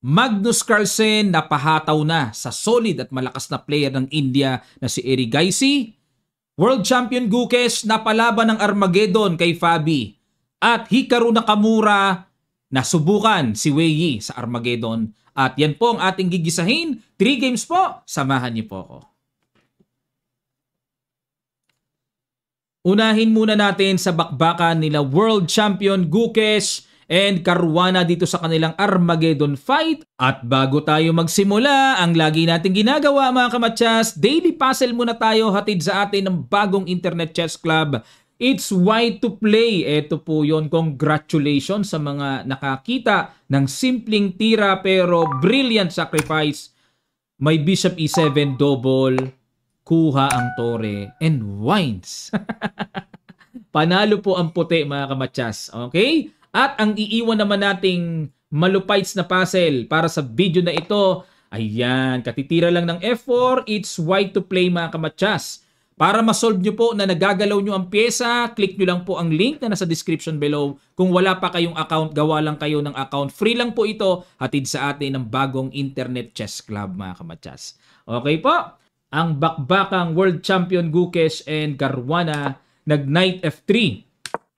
Magnus Carlsen napahataw na sa solid at malakas na player ng India na si Erigaisi. World Champion Gukesh napalaban ng Armageddon kay Fabi. At Hikaru Nakamura nasubukan si Wei Yi sa Armageddon. At yan po ang ating gigisahin. 3 games po. Samahan niyo po ako. Unahin muna natin sa bakbakan nila World Champion Gukesh and Caruana dito sa kanilang Armageddon fight. At bago tayo magsimula, ang lagi natin ginagawa mga kamatsas, daily puzzle muna tayo hatid sa atin ng bagong Internet Chess Club. It's why to play. Ito po yon. Congratulations sa mga nakakita ng simpleng tira pero brilliant sacrifice. May Bishop E7 double, kuha ang tore, and wines. Panalo po ang puti mga kamatsas. Okay? At ang iiwan naman nating malupites na puzzle para sa video na ito, ayan, katitira lang ng F4, it's why to play mga kamatsas. Para masolve nyo po na nagagalaw nyo ang pyesa, click nyo lang po ang link na nasa description below. Kung wala pa kayong account, gawa lang kayo ng account. Free lang po ito, hatid sa atin ng bagong Internet Chess Club mga kamatsas. Okay po? Ang bakbakang World Champion Gukesh and Caruana nag-Knight F3.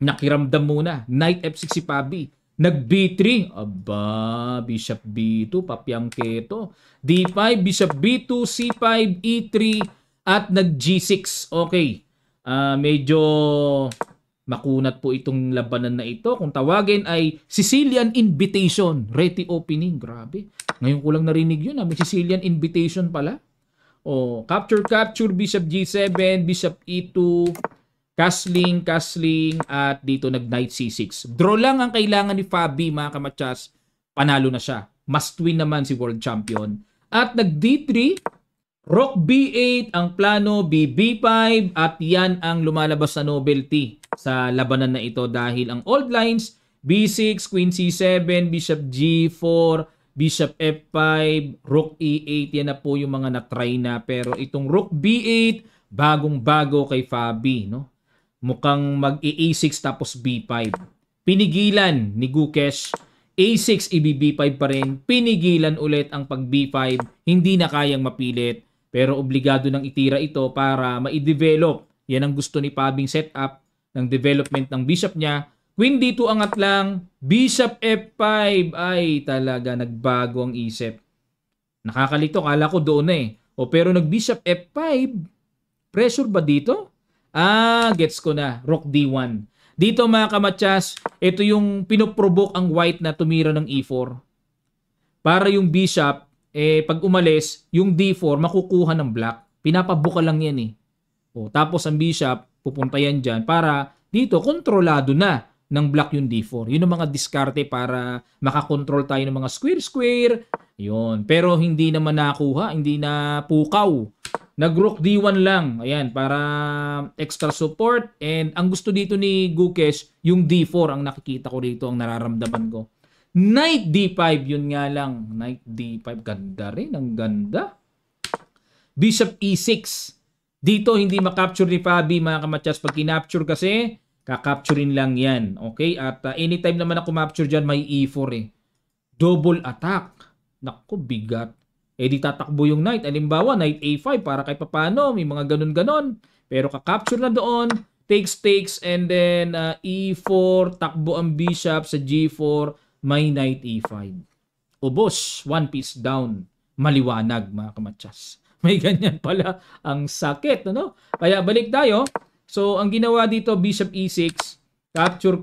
Nakiramdam muna. Knight F6 si Fabi. Nag-B3. Aba, Bishop B2, papyang keto. D5, Bishop B2, C5, E3, at nag-G6. Okay. Medyo makunat po itong labanan na ito. Kung tawagin ay Sicilian Invitation. Reti opening. Grabe. Ngayon ko lang narinig yun. May Sicilian Invitation pala. Capture, Bishop G7, Bishop E2, castling, at dito nag-Knight C6. Draw lang ang kailangan ni Fabi, mga kamatsas. Panalo na siya. Must win naman si World Champion. At nag-D3, Rook B8, ang plano B5, at yan ang lumalabas na novelty sa labanan na ito dahil ang old lines, B6, Queen C7, Bishop G4, Bishop F5, Rook E8, yan na po yung mga na-try na. Pero itong Rook B8, bagong-bago kay Fabi, no? Mukhang mag-A6 tapos B5. Pinigilan ni Gukesh. A6, i-B5 pa rin. Pinigilan ulit ang pag-B5. Hindi na kayang mapilit. Pero obligado nang itira ito para ma-develop. Yan ang gusto ni Fabing setup ng development ng bishop niya. Queen D2 angat lang. Bishop F5. Ay, talaga nagbago ang isip. Nakakalito. Kala ko doon na eh. Pero nag-Bishop F5. Pressure ba dito? Gets ko na. Rook D1. Dito mga kamatsas, ito yung pinoprovoke ang white na tumira ng E4. Para yung bishop, pag umalis, yung D4 makukuha ng black. Pinapabuka lang yan eh. Tapos ang bishop, pupunta yan dyan para dito, kontrolado na ng black yung D4. Yun ang mga diskarte para makakontrol tayo ng mga square-square. Yun. Pero hindi naman nakuha, hindi na pukaw. Nag-Rook D1 lang. Ayan, para extra support. And ang gusto dito ni Gukesh, yung D4 ang nakikita ko dito, ang nararamdaman ko. Knight D5, yun nga lang. Knight D5, ganda rin. Ang ganda. Bishop E6. Dito, hindi makapture ni Fabi, mga kamatsas. Pag kinapture kasi, kakapturein lang yan. Okay? At anytime naman na kumapture dyan, may E4 eh. Double attack. Naku, bigat. Di tatakbo yung knight. Halimbawa, knight A5 para kahit papano, may mga ganun-ganon. Pero kakapture na doon, takes, and then E4, takbo ang bishop sa G4, may knight E5. Ubos, one piece down. Maliwanag, mga kamatsas. May ganyan pala ang sakit, ano? Kaya balik tayo. So, ang ginawa dito, Bishop E6, capture,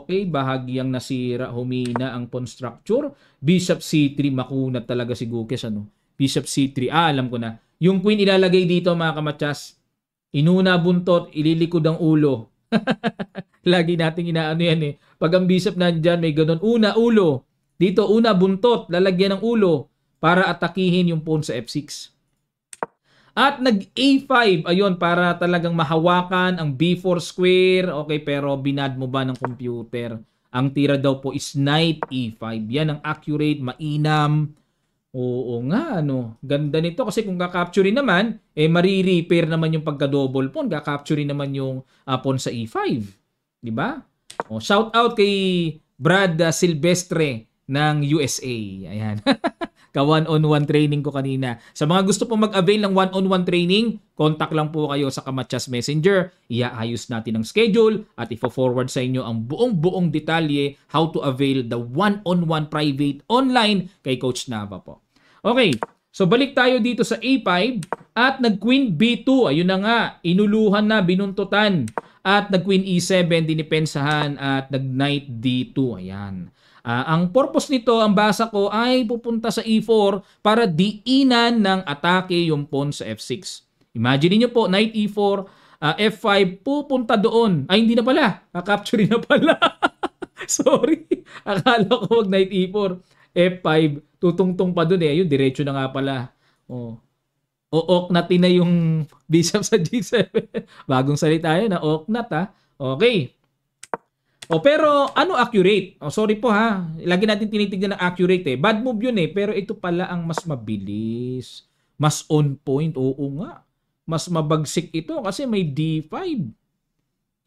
okay, bahagyang nasira, humina ang pawn structure. Bishop C3, makunat talaga si Gukesh, ano? Bishop C3, alam ko na. Yung queen ilalagay dito, mga kamatsas. Inuna buntot, ililikod ang ulo. Lagi nating inaano yan eh. Pag ang bishop nandyan, may ganun. Una, ulo. Dito, una, buntot. Lalagyan ng ulo para atakihin yung pawn sa F6. At nag-A5, ayun, para talagang mahawakan ang B4 square. Okay, pero binad mo ba ng computer? Ang tira daw po is knight E5. Yan ang accurate, mainam. Oo nga, ano. Ganda nito kasi kung kakapturein naman, mari-repair naman yung pagka-double pawn. Kakapturein naman yung pawn sa E5. Diba? Shout out kay Brad Silvestre. ng USA. Ayan. Ka one-on-one training ko kanina. Sa mga gusto po mag-avail ng one-on-one training, contact lang po kayo sa Kamatsas Messenger. Iaayos natin ang schedule at ifo-forward sa inyo ang buong detalye how to avail the one-on-one private online kay Coach Nava po. Okay, so balik tayo dito sa A5 at nag-Queen B2. Ayun na nga, inuluhan na, binuntutan. At nag-Queen E7, dinipensahan at nag-Knight D2. Ayan. Ang purpose nito, ang basa ko, ay pupunta sa E4 para diinan ng atake yung pawn sa F6. Imagine niyo po, Knight E4, F5, pupunta doon. Ay, hindi na pala. Capture na pala. Sorry. Akala ko wag Knight E4. F5, tutungtong pa doon eh. Ayun, diretso na nga pala. Oh. Ooknatin na yung bishop sa G7. Bagong salita yun, ooknat ha. Okay. Pero ano accurate? Sorry po ha. Lagi natin tinitignan ng accurate eh. Bad move yun eh. Pero ito pala ang mas mabilis. Mas on point. Oo nga. Mas mabagsik ito kasi may D5.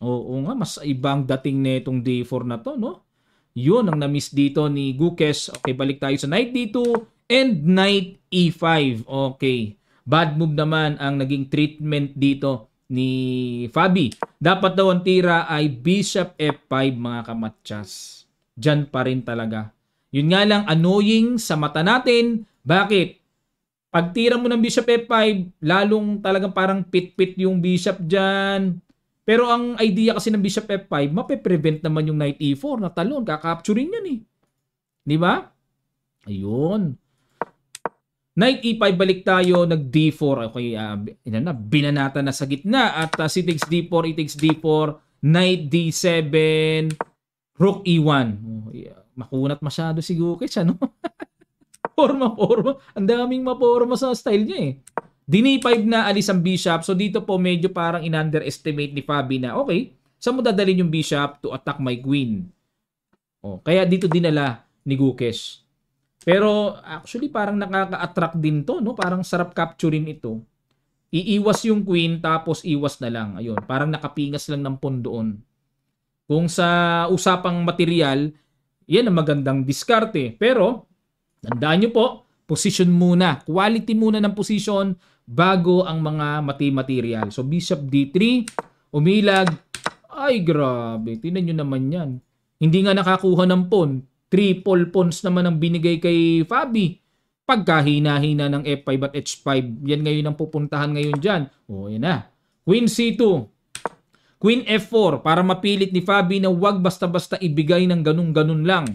Oo nga. Mas ibang dating netong D4 na to, no? Yun ang na-miss dito ni Gukes. Okay, balik tayo sa Knight D2 and Knight E5. Okay. Bad move naman ang naging treatment dito ni Fabi. Dapat daw ang tira ay Bishop F5 mga kamatsas. Diyan pa rin talaga. Yun nga lang annoying sa mata natin. Bakit? Pag tira mo ng Bishop F5, lalong talagang parang pit-pit yung Bishop dyan. Pero ang idea kasi ng Bishop F5, mape-prevent naman yung Knight E4 na talon. Kakapturin yan eh. Di ba? Ayun. Knight E5, balik tayo, nag D4. Okay, binanata na sa gitna. At C takes D4, E takes D4, Knight D7, Rook E1. Oh, yeah. Makunat masyado si Gukes, ano? Forma. Ang daming maporma sa style niya eh. D5 na alis ang bishop. So dito po medyo parang in-underestimate ni Fabi na, okay, saan mo dadalhin yung bishop to attack my queen? Oh, kaya dito dinala ni Gukes. Pero actually parang nakaka-attract din to, no? Parang sarap capturein ito. Iiwas yung queen tapos iwas na lang. Ayun, parang nakapingas lang ng pawn doon. Kung sa usapang material, yan ang magandang diskarte. Pero tandaan nyo po, position muna. Quality muna ng position bago ang mga material. So Bishop D3, umilag. Ay grabe, tingnan nyo naman yan. Hindi nga nakakuha ng pawn. Triple pawns naman ang binigay kay Fabi. Pagkahina-hina ng F5 at H5, yan ngayon ang pupuntahan ngayon dyan. O, yan na. Queen C2. Queen F4 para mapilit ni Fabi na wag basta-basta ibigay ng ganun-ganun lang.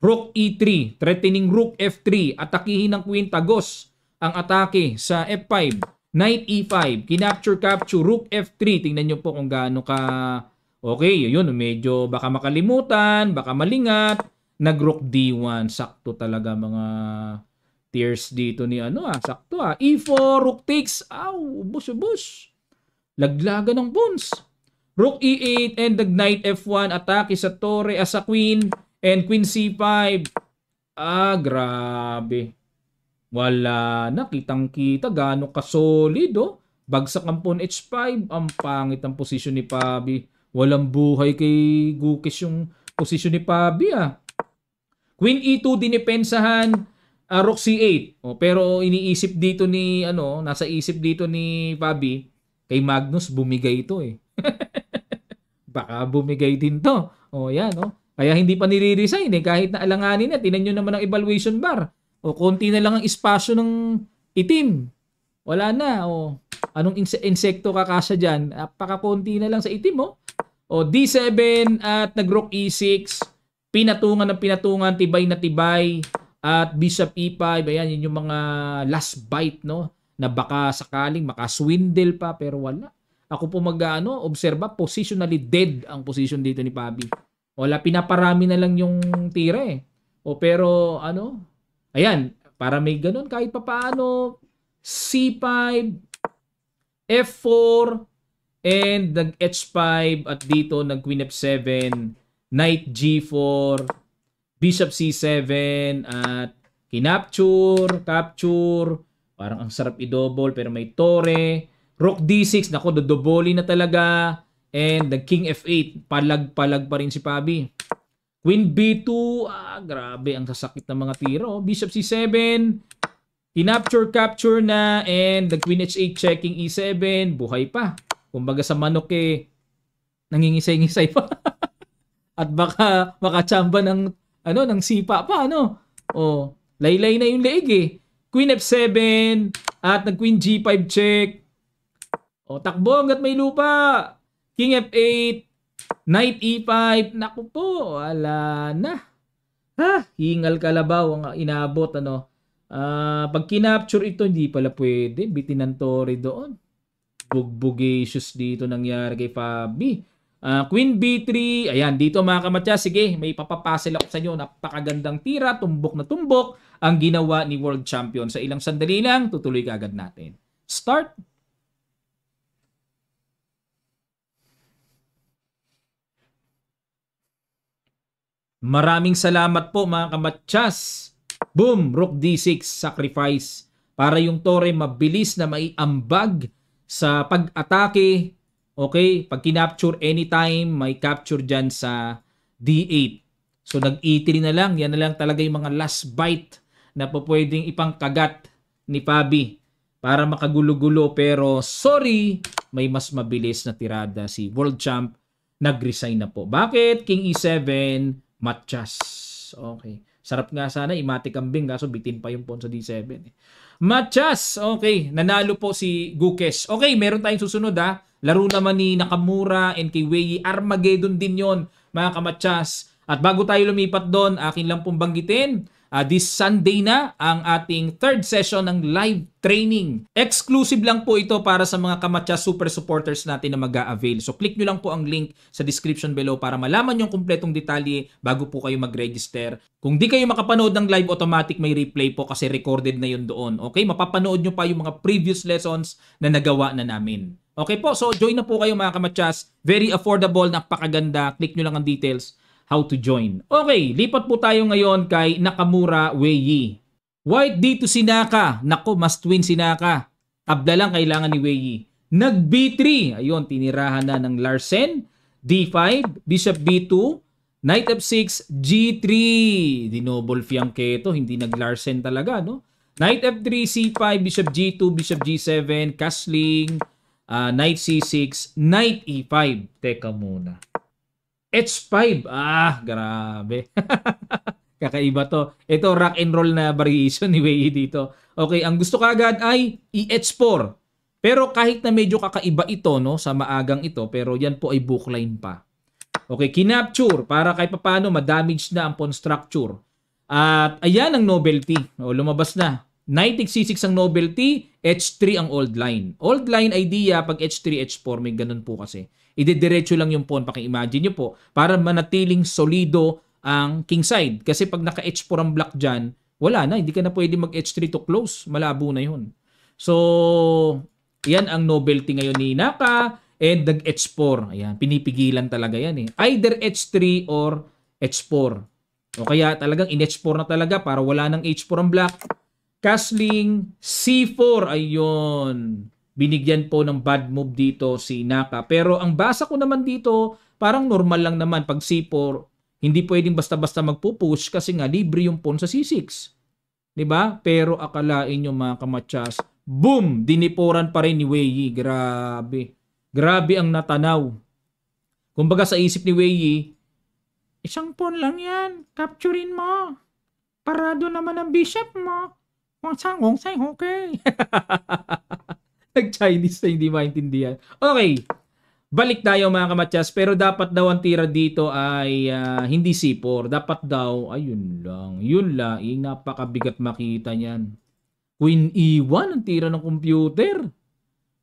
Rook E3, threatening Rook F3, atakihin ng Queen Tagos ang atake sa F5. Knight E5, kinapture-capture, Rook F3. Tingnan nyo po kung gaano ka... Okay, yun, medyo baka makalimutan, baka malingat. Nag-Rook D1, sakto talaga mga tiers dito ni sakto E4, Rook takes, ubos. Laglagan ng pawns. Rook E8 and the Knight F1, atake sa Torre, sa Queen, and Queen C5. Grabe. Wala na, kitang-kita, gaano ka-solid, oh. Bagsak ang pawn H5, ang pangit ang posisyon ni Fabi. Walang buhay kay Gukes yung posisyon ni Fabi, Queen E2 dinipensahan, Rook C8. Pero iniisip dito ni nasa isip dito ni Fabi, kay Magnus bumigay ito eh. Baka bumigay din to. Yan Kaya hindi pa nire-resign eh kahit na alanganin na. Tingnan niyo naman ang evaluation bar. Konti na lang ang espasyo ng itim. Wala na. Anong insekto kakasya diyan? Napaka-konti na lang sa itim D7 at nag-Rook E6. Pinatungan ng pinatungan, tibay na tibay, at Bishop E5, ayan, yun yung mga last bite, na baka sakaling makaswindle pa, pero wala. Ako po obserba, positionally dead ang position dito ni Fabi. Wala, pinaparami na lang yung tira eh. Pero ayan, para may ganun, kahit pa paano, C5, F4, and nag-H5, at dito nag-Queen F7, Knight G4, Bishop C7, at capture, parang ang sarap i-double pero may Torre, Rook D6, nako, dodoboli na talaga, and the King F8, palag pa rin si Fabi. Queen B2, grabe ang sasakit ng mga tiro. Bishop C7, capture na, and the Queen H8 checking E7, buhay pa. Kumbaga sa manok nangingisay-ngisay pa. At baka makachamba ng sipa pa, laylay na yung leeg Queen F7 at nag Queen G5 check. Takbo hangga't may lupa. King F8, Knight E5. Naku po, wala na. Hingal kalabaw ang inabot, pag kinapture ito, hindi pala pwede. Bitin ng Torre doon. Bugbugacious dito nangyari kay Fabi. Queen B3. Ayan, dito mga kamatya. Sige, may papapasil ako sa inyo. Napakagandang tira. Tumbok na tumbok ang ginawa ni World Champion. Sa ilang sandali lang, tutuloy kaagad natin. Start. Maraming salamat po mga kamatyas. Boom! Rook D6, sacrifice. Para yung Torre mabilis na maiambag sa pag-atake. Okay? Pag kinapture anytime, may capture dyan sa D8. So nag-E3 na lang. Yan na lang talaga yung mga last bite na po pwedeng ipangkagat ni Fabi para makagulo-gulo. Pero sorry, may mas mabilis na tirada si World Champ. Nag-resign na po. Bakit? King E7, Matyas. Okay. Sarap nga sana, imati kambing, kaso bitin pa yung pawn sa D7. Matyas. Okay. Nanalo po si Gukes. Okay, meron tayong susunod Laro naman ni Nakamura and kay Wei. Armageddon din yon mga kamatyas. At bago tayo lumipat doon, akin lang pong banggitin, this Sunday na ang ating third session ng live training. Exclusive lang po ito para sa mga kamatyas super supporters natin na mag-a-avail. So click nyo lang po ang link sa description below para malaman yung kumpletong detalye bago po kayo mag-register. Kung di kayo makapanood ng live, automatic may replay po kasi recorded na yun doon. Okay? Mapapanood nyo pa yung mga previous lessons na nagawa na namin. Okay po, so join na po kayo mga kamatyas. Very affordable, napakaganda. Click nyo lang ang details how to join. Okay, lipat po tayo ngayon kay Nakamura Wei. White dito si Naka. Nako, must win si Naka. Tabla lang kailangan ni Wei. Nag B3. Ayun, tinirahan na ng Larsen. D5, Bishop B2, Knight F6, G3. Dinoble fianchetto, hindi nag Larsen talaga, no? Knight F3, C5, Bishop G2, Bishop G7, castling, Knight C6, Knight E5. Teka muna. H5. Grabe. Kakaiba to. Ito, rock and roll na variation ni Wei dito. Okay, ang gusto kagad ay i-H4. Pero kahit na medyo kakaiba ito, no, sa maagang ito, pero yan po ay bookline pa. Okay, kinapture para kahit paano ma-damage na ang pawn structure. At ayan ang novelty. Lumabas na. Knight C6 ang novelty, H3 ang old line. Old line idea, pag H3, H4, may ganun po kasi. Idediretso lang yung pawn, paki-imagine nyo po, para manatiling solido ang king side. Kasi pag naka-H4 ang block dyan, wala na, hindi ka na pwede mag-H3 to close. Malabo na yun. So, yan ang novelty ngayon ni Naka, and nag-H4. Ayan, pinipigilan talaga yan Either H3 or H4. O kaya talagang in-H4 na talaga para wala ng H4 ang block. Castling, C4, ayun. Binigyan po ng bad move dito si Naka. Pero ang basa ko naman dito, parang normal lang naman. Pag C4, hindi pwedeng basta-basta magpupush kasi nga libre yung pawn sa C6. Diba? Pero akalain nyo mga kamatyas, boom! Diniporan pa rin ni Wei. Grabe. Grabe ang natanaw. Kumbaga sa isip ni Wei, isang pawn lang yan. Capturein mo. Parado naman ang bishop mo. Okay. Nag-Chinese na hindi maintindihan. Okay. Balik tayo mga kamatyas. Pero dapat daw ang tira dito ay hindi C4. Dapat daw, ayun lang. Yun lang. Napakabigat makita niyan. Queen E1 ang tira ng computer.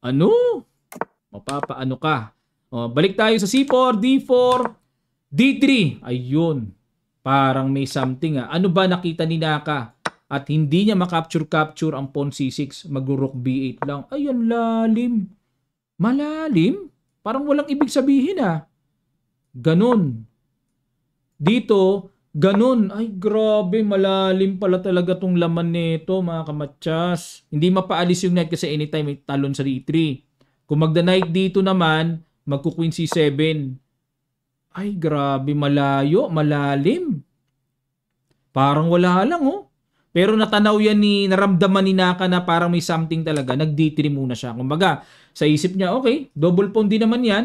Ano? Mapapaano ka? Balik tayo sa C4, D4, D3. Ayun. Parang may something Ano ba nakita ni Naka? At hindi niya makapture ang pawn C6. Mag-rook B8 lang. Ayun, lalim. Malalim? Parang walang ibig sabihin Ganon. Dito, ganon. Ay, grabe. Malalim pala talaga tong laman nito, mga kamatyas. Hindi mapaalis yung knight kasi anytime may talon sa D3. Kung magda-knight dito naman, magku-queen C7. Ay, grabe, malayo, malalim. Parang wala lang, oh. Pero natanaw yan naramdaman ni Naka na parang may something talaga. Nag-D3 muna siya. Kumbaga, sa isip niya, okay, double pawn din naman yan.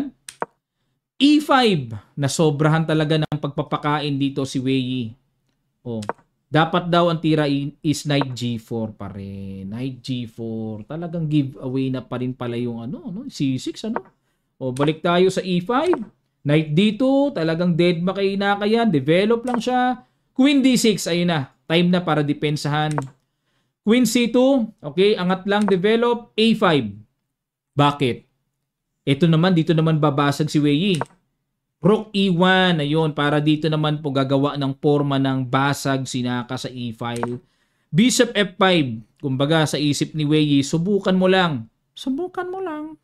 E5, na sobrahan talaga ng pagpapakain dito si Wei Yi. Oh, dapat daw ang tira is Knight G4 pa rin. Knight G4, talagang giveaway na pa rin pala yung C6, ano? O, balik tayo sa E5. Knight D2, talagang dead kay Naka yan. Develop lang siya. Queen D6, ayun na. Time na para depensahan. Queen C2, okay, angat lang, develop. A5. Bakit? Ito naman, dito naman babasag si Wei Yi. Rook E1, ayun, para dito naman po gagawa ng forma ng basag si Naka sa E-file. Bishop F5, kumbaga sa isip ni Wei Yi, subukan mo lang. Subukan mo lang.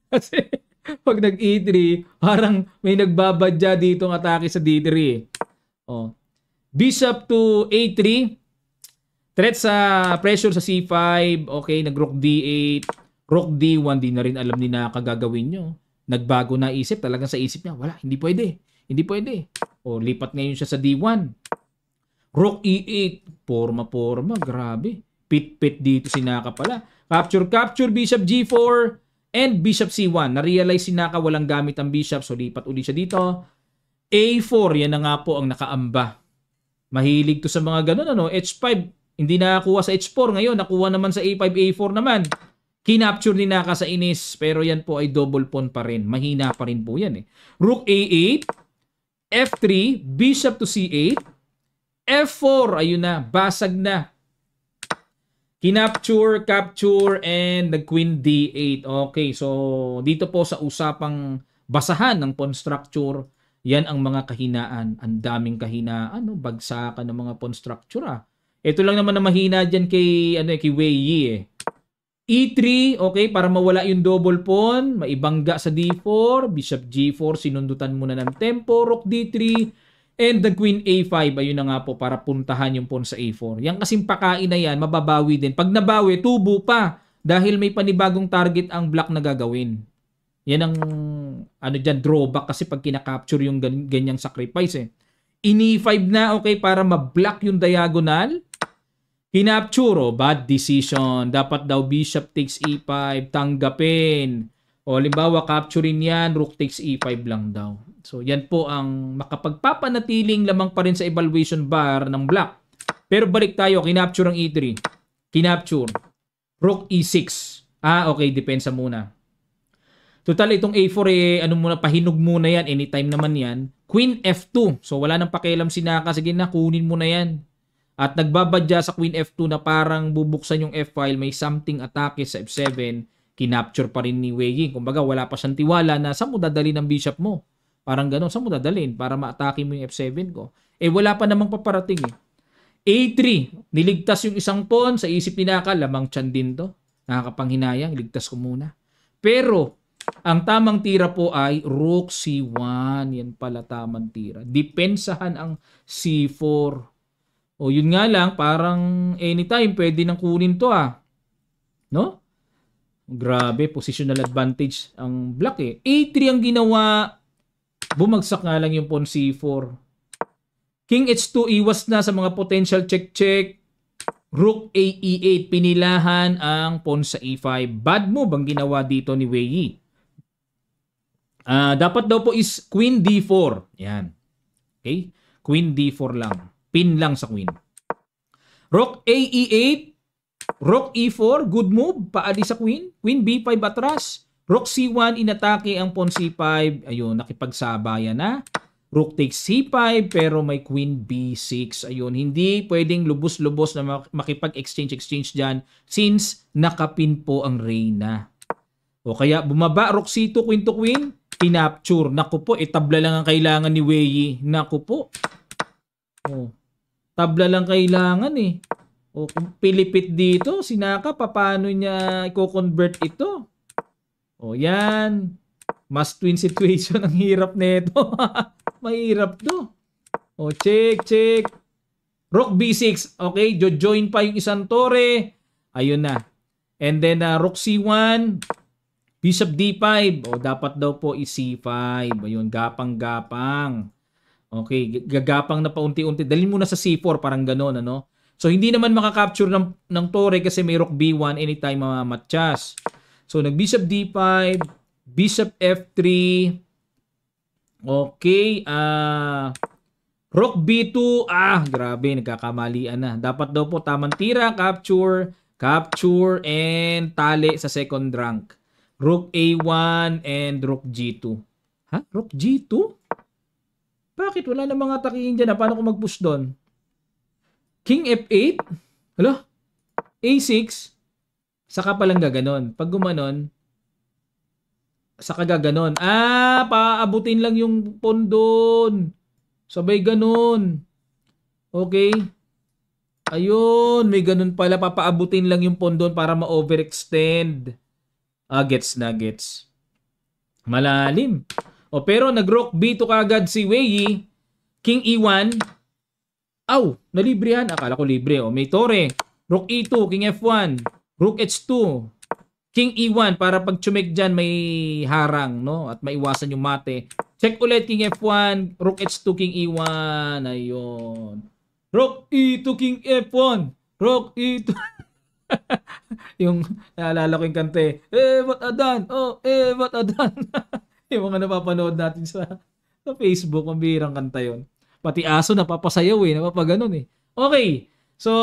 Kasi pag nag-E3, parang may nagbabadya dito ng atake sa D3. Oh. Bishop to A3. Threat sa pressure sa C5. Okay, nag-Rook D8. Rook D1. Di na rin alam ni Naka gagawin nyo. Nagbago na isip. Talagang sa isip niya, wala, hindi pwede. Hindi pwede. O, lipat ngayon siya sa D1. Rook E8. Forma. Grabe. Pit dito si Naka pala. Capture. Bishop G4. And Bishop C1. Na-realize si Naka walang gamit ang Bishop. So, lipat uli siya dito. A4. Yan na nga po ang nakaamba. Mahilig to sa mga ganun, ano? H5. Hindi nakakuha sa H4. Ngayon, nakuha naman sa A5, A4 naman. Kinapture ni Naka sa inis. Pero yan po ay double pawn pa rin. Mahina pa rin po yan, eh. Rook A8. F3. Bishop to C8. F4. Ayun na. Basag na. Kinapture, capture, and the Queen D8. Okay, so dito po sa usapang basahan ng pawn structure, yan ang mga kahinaan. Ang daming kahinaan, no? Bagsakan ng mga pawn structure, ah. Ito lang naman na mahina dyan kay Wei Yi, eh. E3, okay, para mawala yung double pawn, maibangga sa D4, Bishop G4, sinundutan muna ng tempo, Rook D3, and the Queen A5, ayun na nga po, para puntahan yung pawn sa A4. Yan kasing pakain na yan, mababawi din. Pag nabawi, tubo pa, dahil may panibagong target ang black na gagawin. Yan ang drawback kasi pag kinakapture yung ganyang sacrifice, eh. In-E5 na, okay, para ma-block yung diagonal. Kinapture, bad decision. Dapat daw Bishop takes E5, tanggapin. O, halimbawa, capturein yan, Rook takes E5 lang daw. So, yan po ang makapagpapanatiling lamang pa rin sa evaluation bar ng black. Pero balik tayo, kinapture ang E3. Kinapture. Rook E6. Okay, depensa muna. Total, itong A4, pahinog muna yan. Anytime naman yan. Queen F2. So, wala nang pakialam si Naka. Sige na, kunin mo na yan. At nagbabadya sa Queen F2 na parang bubuksan yung F-file. May something atake sa F7. Kinapture pa rin ni Wei Yi. Kumbaga, wala pa siyang tiwala na saan mo dadali ng bishop mo. Parang gano'n, saan mo dadalhin para ma-atake mo yung F7 ko? Wala pa namang paparating, eh. A3, niligtas yung isang pawn sa isip ni Naka, lamang tiyan din to. Nakakapanghinayang, ligtas ko muna. Pero, ang tamang tira po ay Rook C1. Yan pala tamang tira. Depensahan ang C4. O, yun nga lang, parang anytime pwede nang kunin to, ah. No? Grabe, positional advantage ang black, eh. A3 ang ginawa. Bumagsak nga lang yung pawn C4. King H2, iwas na sa mga potential check-check. Rook A E8, pinilahan ang pawn sa E5. Bad move ang ginawa dito ni Wei Yi. Dapat daw po is Queen D4. Yan. Okay? Queen D4 lang. Pin lang sa Queen. Rook A E8. Rook E4. Good move. Paali sa Queen. Queen B5 atras. Rook C1, inatake ang pawn C5. Ayun, nakipagsabayan na. Rook takes C5, pero may Queen B6. Ayun, hindi pwedeng lubos-lubos na makipag-exchange dyan since nakapin po ang reyna. O kaya bumaba, Rook C2, Queen to Queen, kinapture. Naku po, tabla lang ang kailangan ni Wei Yi. Naku po. O, tabla lang kailangan, eh. O, kung pilipit dito, si Naka, paano niya i-convert ito? O yan. Must win situation. Ang hirap nito. Mahirap to. O check. Rook B6. Okay. Join pa yung isang tore. Ayun na. And then Rook C1. Bishop D5. O, dapat daw po i-C5. Ayun, gapang-gapang. Okay, gagapang na paunti-unti. Dalhin muna sa C4, parang gano'n, ano? So, hindi naman makakapture ng tore kasi may rook B1 anytime mamamatchas. So, nag-Bishop D5, Bishop F3, okay, Rook B2, grabe, nagkakamalian na. Dapat daw po tamang tira, capture, and tali sa second rank. Rook A1 and Rook G2. Ha? Rook G2? Bakit? Wala na mga atakihin dyan. Paano ko mag-push doon? King F8? Hala? A6? Saka palang gaganon. Pag gumanon, saka gaganon. Paabutin lang yung pawn doon. Sabay ganon. Okay. Ayun, may ganun pala. Papaabutin lang yung pawn doon para ma-overextend. Gets na, gets. Malalim. Pero nag-rook B2 kagad si Wei. King E1. Nalibre yan. Akala ko libre. May tore. Rook E2, King F1. Rook H2. King E1 para pag tsumik dyan may harang, no? At maiwasan yung mate. Check ulit King F1, Rook H2, King E1. Ayun. Rook E2, King F1. Rook E2. Yung naalala ko yung kante. What a done? What a done? Yung mga napapanood natin sa Facebook, ang bihirang kanta yun. Pati aso napapasayaw napapaganon Okay. So,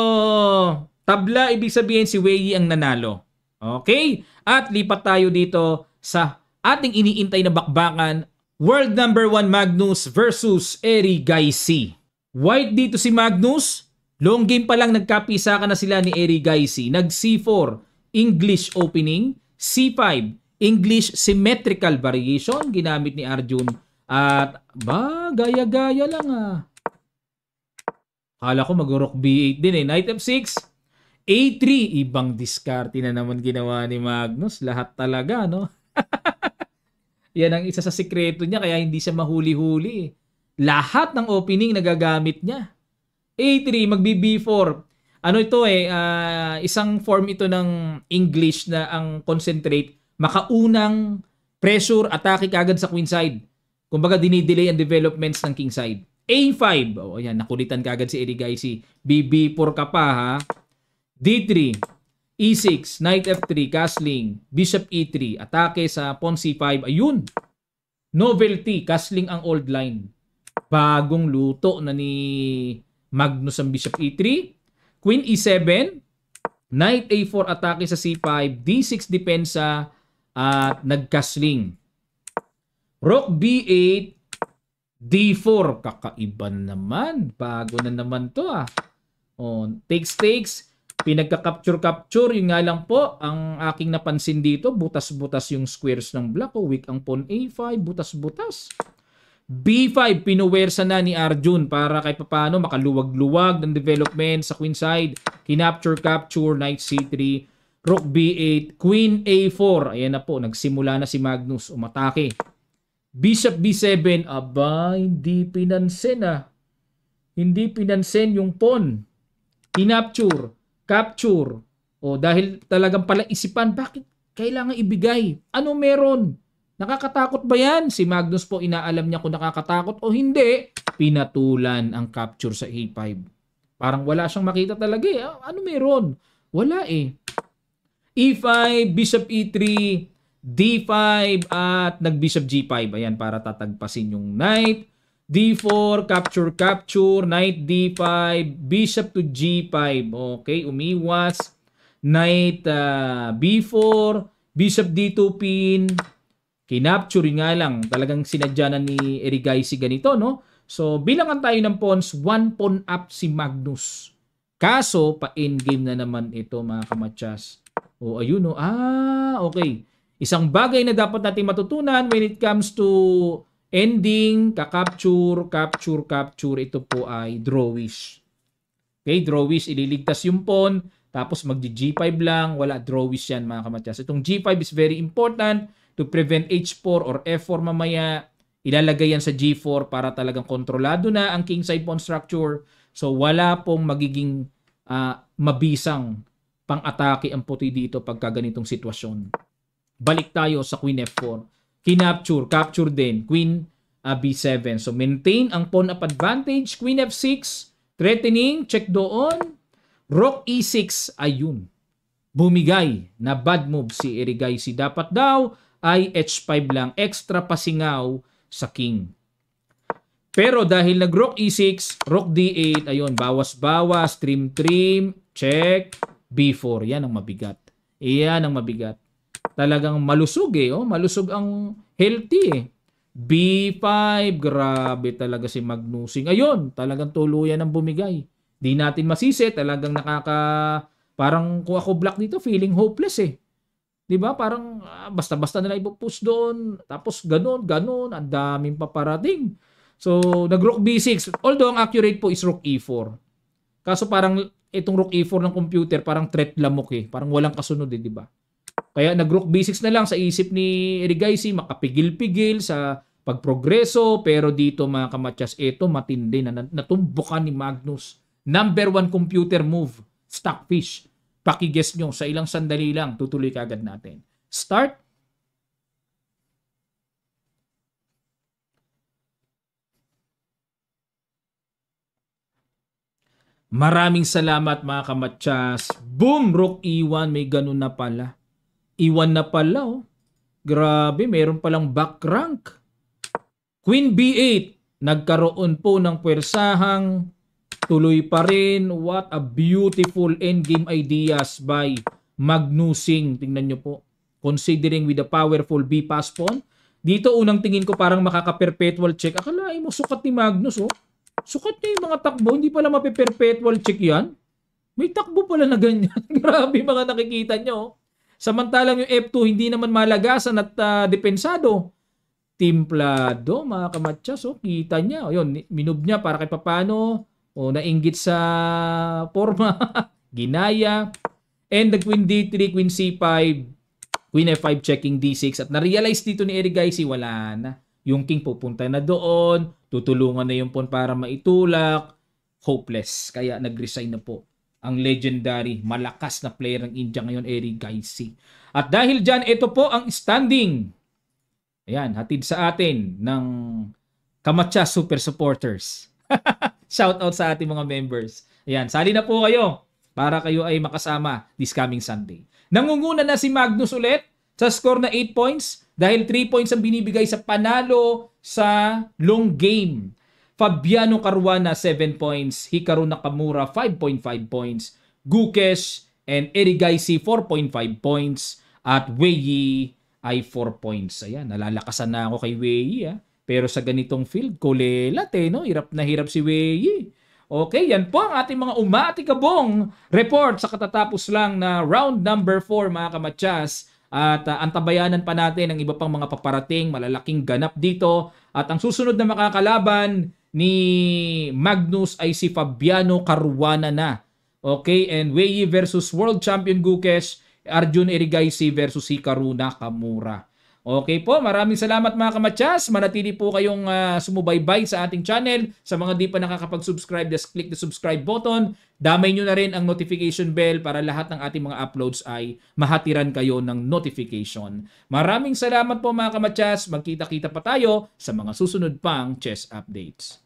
tabla, ibig sabihin si Wei ang nanalo. Okay? At lipat tayo dito sa ating iniintay na bakbakan, World number 1 Magnus versus Erigaisi. White dito si Magnus. Long game pa lang nagkapisakan na sila ni Erigaisi. Nag C4, English opening. C5, English symmetrical variation. Ginamit ni Arjun. At gaya-gaya lang Kala ko mag-rook B8 din Knight F6. A3, ibang diskarte na naman ginawa ni Magnus. Lahat talaga, no? Yan ang isa sa sikreto niya, kaya hindi siya mahuli-huli. Lahat ng opening nagagamit niya. A3, mag-B4. Ano ito isang form ito ng English na ang concentrate, makaunang pressure, atake kagad sa queen side. Kumbaga, dinidelay ang developments ng king side. A5, ayan, nakulitan kagad si Erigaisi. BB4 ka pa, ha? D3, E6, Knight F3, castling, Bishop E3, atake sa pawn C5. Ayun! Novelty, castling ang old line. Bagong luto na ni Magnus ang Bishop E3. Queen E7, Knight A4, atake sa C5, D6 depensa, at nag-castling. Rook B8, D4, kakaiba naman. Bago na naman to takes. Pinagka-capture, yun nga lang po, ang aking napansin dito, butas-butas yung squares ng black. Weak ang pawn A5, butas-butas. B5, pinuwersa na ni Arjun para kahit paano makaluwag-luwag ng development sa queen side. Kinapture, Knight C3, Rook B8, Queen A4. Ayan na po, nagsimula na si Magnus umatake. Bishop B7, hindi pinansin Hindi pinansin yung pawn. Kinapture, capture. Dahil talagang pala isipan, bakit kailangan ibigay? Ano meron? Nakakatakot ba yan? Si Magnus po, inaalam niya kung nakakatakot o hindi. Pinatulan ang capture sa A5. Parang wala siyang makita talaga Ano meron? Wala E5, Bishop E3, D5, at nag-Bishop G5. Ayan, para tatagpasin yung Knight. D4, capture, Knight D5, Bishop to G5. Okay, umiwas. Knight B4, Bishop D2 pin. Kinapture nga lang. Talagang sinadya na ni Erigaisi ganito, no? So, bilangan tayo ng pawns, 1 pawn up si Magnus. Kaso, pa-endgame na naman ito, mga kamatsas. Ayun, okay. Isang bagay na dapat natin matutunan when it comes to ending, capture, ito po ay drawish. Okay, drawish, ililigtas yung pawn, tapos mag-G5 lang, wala drawish yan, mga kamatsas. Itong G5 is very important to prevent H4 or F4 mamaya. Ilalagay yan sa G4 para talagang kontrolado na ang king side pawn structure. So wala pong magiging mabisang pang-atake ang puti dito pagka ganitong sitwasyon. Balik tayo sa Queen F4. Kinapture, capture din. Queen B7. So maintain ang pawn up advantage. Queen F6. Threatening, check doon. Rook E6, ayun. Bumigay na bad move si Erigaisi. Dapat daw ay H5 lang. Extra pasingaw sa king. Pero dahil nag-Rook E6, Rook D8, ayun, bawas-bawas, trim-trim, check, B4. Yan ang mabigat. Yan ang mabigat. Talagang malusog eh. Oh. Malusog ang healthy eh. B5, grabe talaga si Magnusing. Ayun, talagang tuluyan ang bumigay. Di natin masisi, talagang parang kung ako black dito, feeling hopeless eh. 'Di ba? Parang basta-basta nila ipo-push doon, tapos ganun, ang daming paparating. So, nag-Rook B6. Although ang accurate po is Rook E4. Kaso parang itong Rook E4 ng computer, parang threat lamok eh. Parang walang kasunod eh, 'di ba? Kaya nag-Rook B6 na lang sa isip ni Erigaisi, makapigil-pigil sa pagprogreso. Pero dito mga kamatyas, ito matindi na natumbukan ni Magnus. Number 1 computer move, Stockfish. Pakiguess nyo, sa ilang sandali lang, tutuloy kagad natin. Start. Maraming salamat mga kamatyas. Boom! Rook E1, may ganun na pala. E1 na pala oh. Grabe, meron palang back rank. Queen B8, nagkaroon po ng pwersahang tuloy pa rin. What a beautiful endgame ideas by Magnusing. Tingnan nyo po. Considering with the powerful B pass pawn. Dito unang tingin ko parang makaka-perpetual check. Akalain mo sukat ni Magnus oh. Sukat niya yung mga takbo. Hindi pala mape-perpetual check yan. May takbo pala na ganyan. Grabe mga nakikita nyo oh. Samantalang yung F2 hindi naman malagasan at depensado. Timplado mga kamatyas oh. Kita niya. Ayun, minove niya para kahit papano. O nainggit sa forma, ginaya. And the Queen D3, Queen C5, Queen F5 checking D6. At na-realize dito ni Erigaisi, wala na. Yung king pupunta na doon, tutulungan na yung pawn para maitulak. Hopeless. Kaya nag-resign na po ang legendary, malakas na player ng India ngayon, Erigaisi. At dahil dyan, ito po ang standing. Ayan, hatid sa atin ng Kamatcha Super Supporters. Shout out sa ating mga members. Ayan, sali na po kayo para kayo ay makasama this coming Sunday. Nangunguna na si Magnus ulit sa score na 8 points dahil 3 points ang binibigay sa panalo sa long game. Fabiano Caruana 7 points, Hikaru Nakamura 5.5 points, Gukesh and Erigaisi 4.5 points at Wei ay 4 points. Ayan, nalalakasan na ako kay Wei ah. Pero sa ganitong field, kulelat eh, no? Hirap na hirap si Wei. Okay, yan po ang ating mga umatikabong report sa katatapos lang na round number 4 mga kamatyas. At antabayanan pa natin ang iba pang mga paparating, malalaking ganap dito. At ang susunod na makakalaban ni Magnus ay si Fabiano Caruana na. Okay, and Wei versus World Champion Gukesh, Arjun Erigaisi versus Hikaru Nakamura. Okay po, maraming salamat mga kamatyas. Manatili po kayong sumubaybay sa ating channel. Sa mga di pa nakakapag-subscribe, just click the subscribe button. Damay nyo na rin ang notification bell para lahat ng ating mga uploads ay mahatiran kayo ng notification. Maraming salamat po mga kamatyas. Magkita-kita pa tayo sa mga susunod pang chess updates.